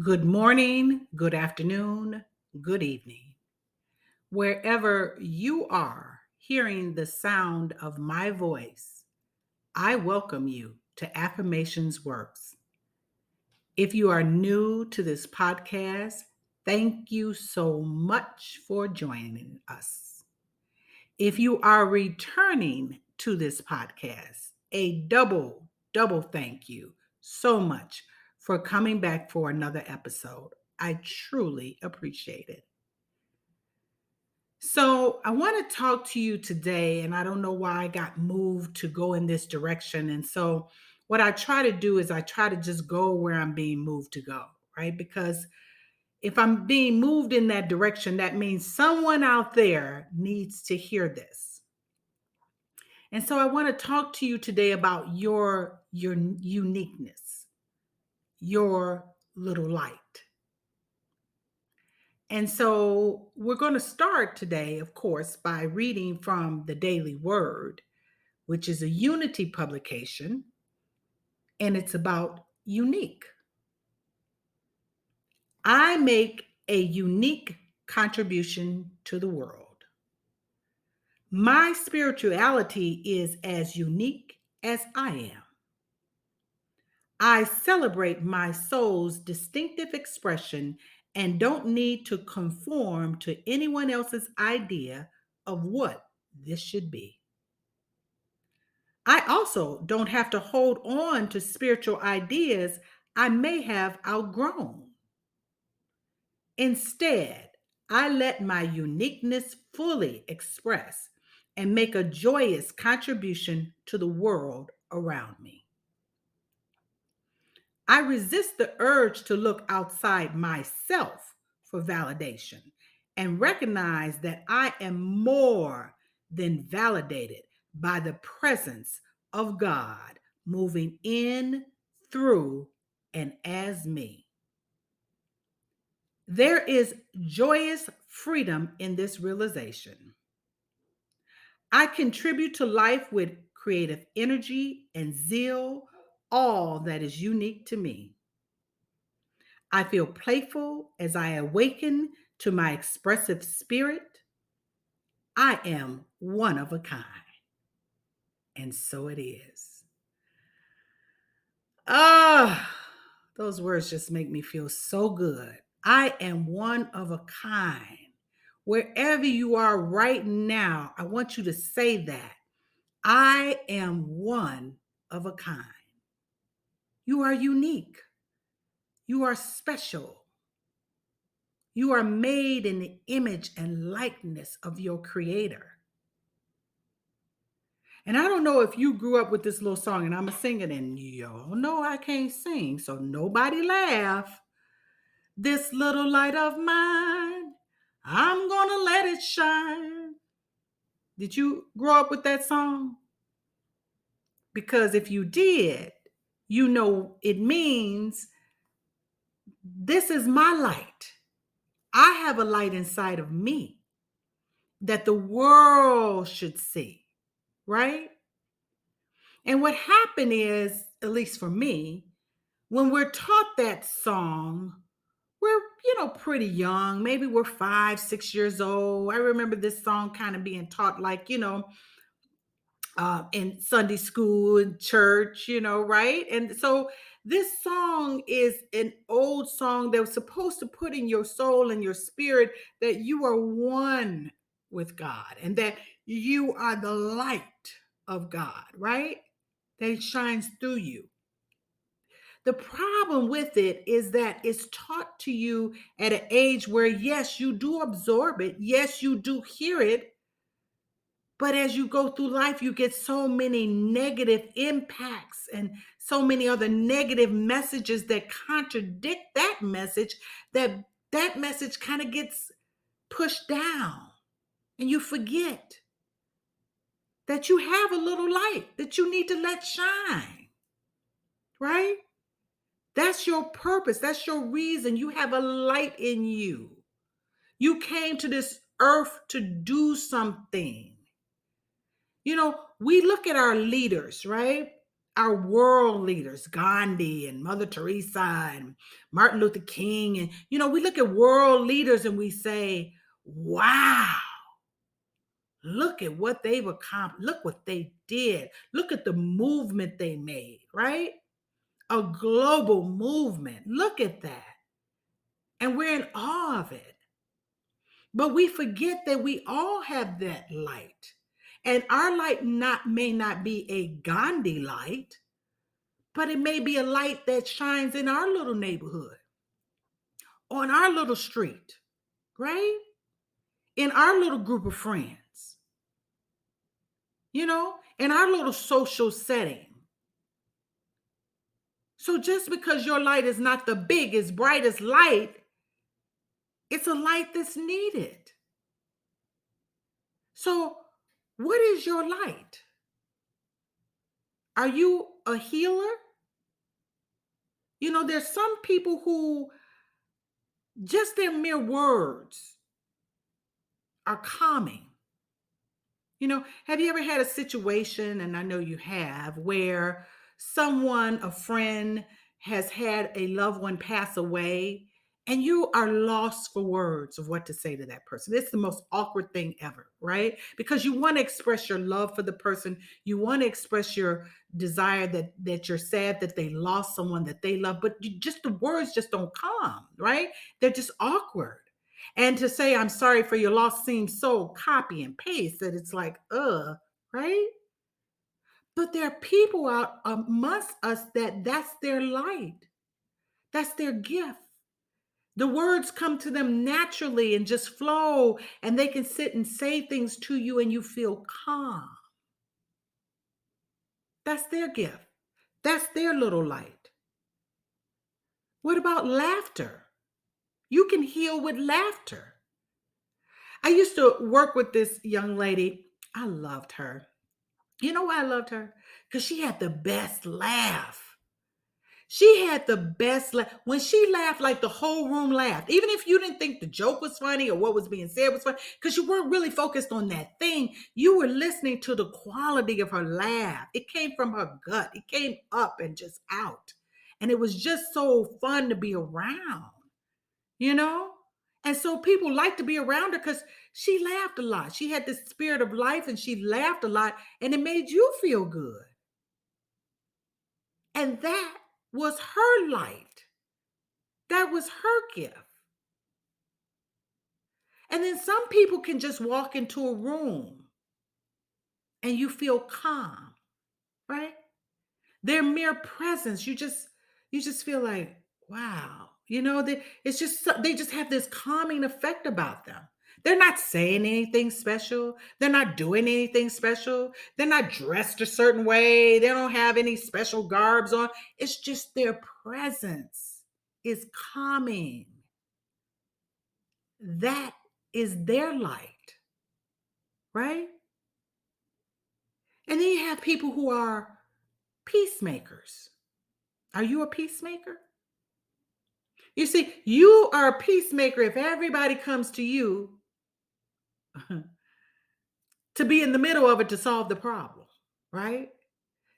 Good morning, good afternoon, good evening. Wherever you are hearing the sound of my voice, I welcome you to Affirmations Works. If you are new to this podcast, thank you so much for joining us. If you are returning to this podcast, a double thank you so much for coming back for another episode. I truly appreciate it. So, I want to talk to you today, and I don't know why I got moved to go in this direction. And so, what I try to do is I try to just go where I'm being moved to go, right? Because if I'm being moved in that direction, that means someone out there needs to hear this. And so I want to talk to you today about your uniqueness, your little light. And so we're going to start today, of course, by reading from the Daily Word, which is a Unity publication, and it's about unique. I make a unique contribution to the world. My spirituality is as unique as I am. I celebrate my soul's distinctive expression and don't need to conform to anyone else's idea of what this should be. I also don't have to hold on to spiritual ideas I may have outgrown. Instead, I let my uniqueness fully express and make a joyous contribution to the world around me. I resist the urge to look outside myself for validation and recognize that I am more than validated by the presence of God moving in, through, and as me. There is joyous freedom in this realization. I contribute to life with creative energy and zeal, all that is unique to me. I feel playful as I awaken to my expressive spirit. I am one of a kind, and so it is. Ah, those words just make me feel so good. I am one of a kind. Wherever you are right now, I want you to say that. I am one of a kind. You are unique. You are special. You are made in the image and likeness of your creator. And I don't know if you grew up with this little song, and I'm going to sing it, and y'all know I can't sing, so nobody laugh. This little light of mine, I'm going to let it shine. Did you grow up with that song? Because if you did, you know it means this is my light. I have a light inside of me that the world should see, right? And what happened is, at least for me, when we're taught that song, we're, pretty young. Maybe we're 5, 6 years old. I remember this song kind of being taught like, in Sunday school and church, right? And so this song is an old song that was supposed to put in your soul and your spirit that you are one with God and that you are the light of God, right? That shines through you. The problem with it is that it's taught to you at an age where, yes, you do absorb it. Yes, you do hear it. But as you go through life, you get so many negative impacts and so many other negative messages that contradict that message, that message kind of gets pushed down. And you forget that you have a little light that you need to let shine, right? That's your purpose. That's your reason. You have a light in you. You came to this earth to do something. We look at our leaders, right? our world leaders, Gandhi and Mother Teresa and Martin Luther King. And, we look at world leaders and we say, wow, look at what they've accomplished. Look what they did. Look at the movement they made, right? A global movement. Look at that. And we're in awe of it. But we forget that we all have that light. And our light may not be a Gandhi light, but it may be a light that shines in our little neighborhood, on our little street, right? In our little group of friends, in our little social setting. So just because your light is not the biggest, brightest light, it's a light that's needed. So what is your light? Are you a healer? There's some people who just their mere words are calming. Have you ever had a situation, and I know you have, where someone, a friend, has had a loved one pass away and you are lost for words of what to say to that person? It's the most awkward thing ever, right? Because you want to express your love for the person. You want to express your desire that you're sad that they lost someone that they love, but the words just don't come, right? They're just awkward. And to say, I'm sorry for your loss seems so copy and paste that it's like, right? But there are people out amongst us that's their light. That's their gift. The words come to them naturally and just flow, and they can sit and say things to you and you feel calm. That's their gift. That's their little light. What about laughter? You can heal with laughter. I used to work with this young lady. I loved her. You know why I loved her? Because she had the best laugh. She had the best laugh. When she laughed, like the whole room laughed. Even if you didn't think the joke was funny or what was being said was funny, because you weren't really focused on that thing. You were listening to the quality of her laugh. It came from her gut. It came up and just out. And it was just so fun to be around, you know? And so people like to be around her because she laughed a lot. She had this spirit of life and she laughed a lot and it made you feel good. And that was her light. That was her gift. And then some people can just walk into a room and you feel calm, right? Their mere presence, you just feel like, wow, they just have this calming effect about them. They're not saying anything special. They're not doing anything special. They're not dressed a certain way. They don't have any special garbs on. It's just their presence is calming. That is their light, right? And then you have people who are peacemakers. Are you a peacemaker? You see, you are a peacemaker if everybody comes to you to be in the middle of it to solve the problem, right?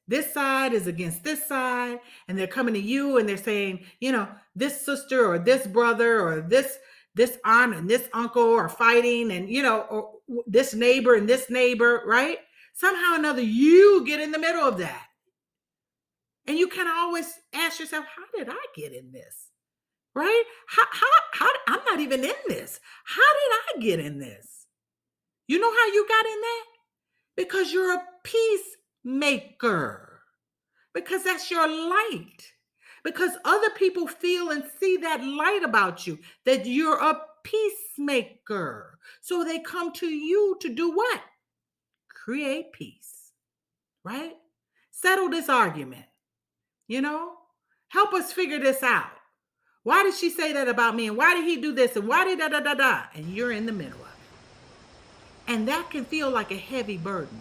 This side is against this side, and they're coming to you and they're saying, this sister or this brother or this aunt and this uncle are fighting, and or this neighbor and this neighbor, right? Somehow or another, you get in the middle of that. And you kind of always ask yourself, how did I get in this? Right? How I'm not even in this. How did I get in this? You know how you got in that? Because you're a peacemaker. Because that's your light. Because other people feel and see that light about you, that you're a peacemaker. So they come to you to do what? Create peace, right? Settle this argument, help us figure this out. Why did she say that about me? And why did he do this? And why did da? And you're in the middle of it. And that can feel like a heavy burden,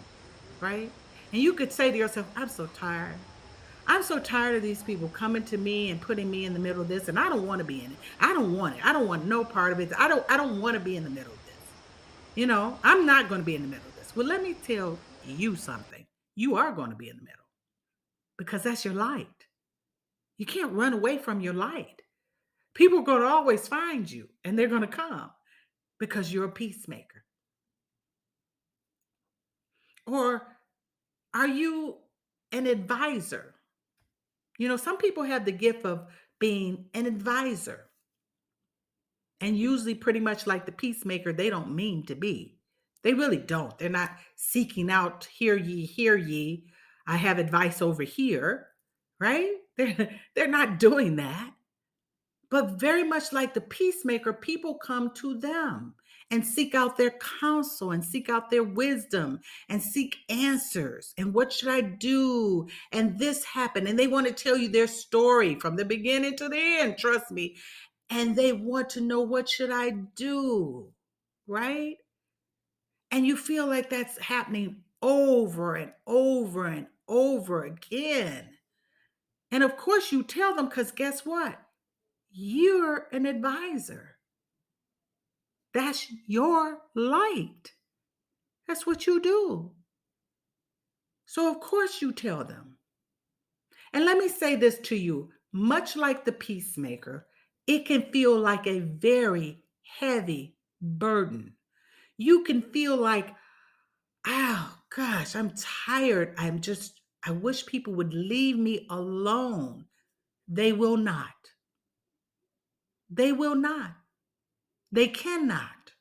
right? And you could say to yourself, I'm so tired. I'm so tired of these people coming to me and putting me in the middle of this. And I don't want to be in it. I don't want it. I don't want no part of it. I don't want to be in the middle of this. I'm not going to be in the middle of this. Well, let me tell you something. You are going to be in the middle. because that's your light. You can't run away from your light. People are going to always find you and they're going to come because you're a peacemaker. Or are you an advisor? Some people have the gift of being an advisor, and usually, pretty much like the peacemaker, they don't mean to be. They really don't. They're not seeking out, hear ye. I have advice over here, right? They're not doing that. But very much like the peacemaker, people come to them and seek out their counsel and seek out their wisdom and seek answers. And what should I do? And this happened. And they want to tell you their story from the beginning to the end, trust me. And they want to know, what should I do? Right? And you feel like that's happening over and over and over again. And of course, you tell them, because guess what? You're an advisor. That's your light. That's what you do. So, of course, you tell them. And let me say this to you, much like the peacemaker, it can feel like a very heavy burden. You can feel like, oh gosh, I'm tired. I wish people would leave me alone. They will not. They will not. They cannot.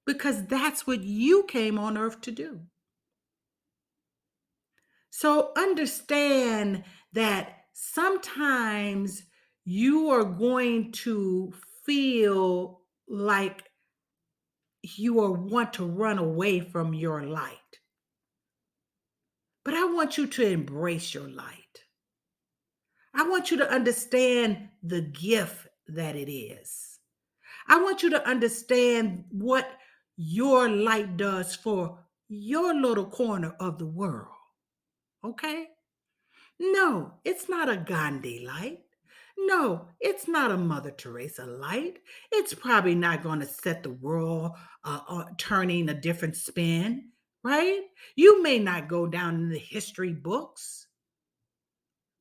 Because that's what you came on earth to do. So understand that sometimes you are going to feel like want to run away from your light. But I want you to embrace your light. I want you to understand the gift that it is. I want you to understand what your light does for your little corner of the world. Okay? No, it's not a Gandhi light. No, it's not a Mother Teresa light. It's probably not going to set the world turning a different spin, right? You may not go down in the history books,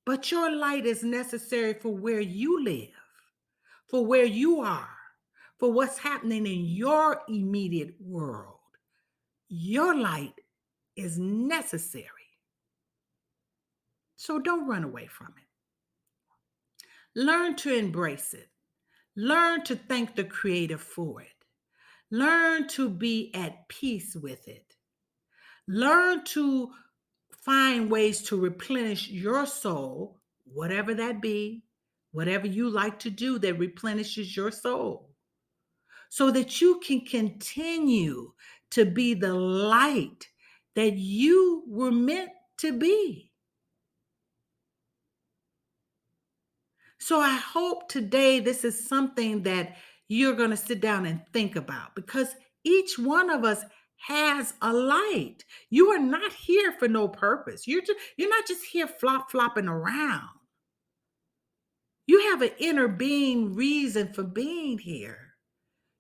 but your light is necessary for where you live, for where you are, for what's happening in your immediate world. Your light is necessary. So don't run away from it. Learn to embrace it. Learn to thank the Creator for it. Learn to be at peace with it. Learn to find ways to replenish your soul, whatever that be, whatever you like to do that replenishes your soul, so that you can continue to be the light that you were meant to be. So I hope today this is something that you're going to sit down and think about, because each one of us has a light. You are not here for no purpose. You're not just here flopping around. You have an inner being reason for being here.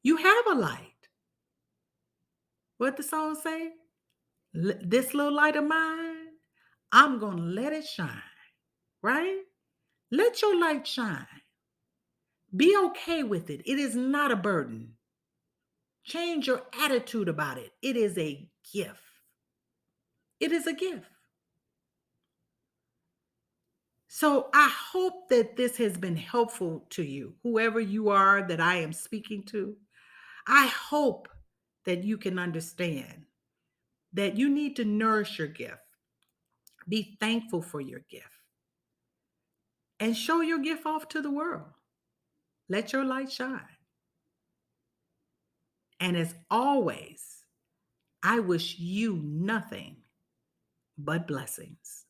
You have a light. What the song say? This little light of mine, I'm going to let it shine, right? Let your light shine. Be okay with it. It is not a burden. Change your attitude about it. It is a gift. It is a gift. So I hope that this has been helpful to you, whoever you are that I am speaking to. I hope that you can understand that you need to nourish your gift. Be thankful for your gift and show your gift off to the world. Let your light shine. And as always, I wish you nothing but blessings.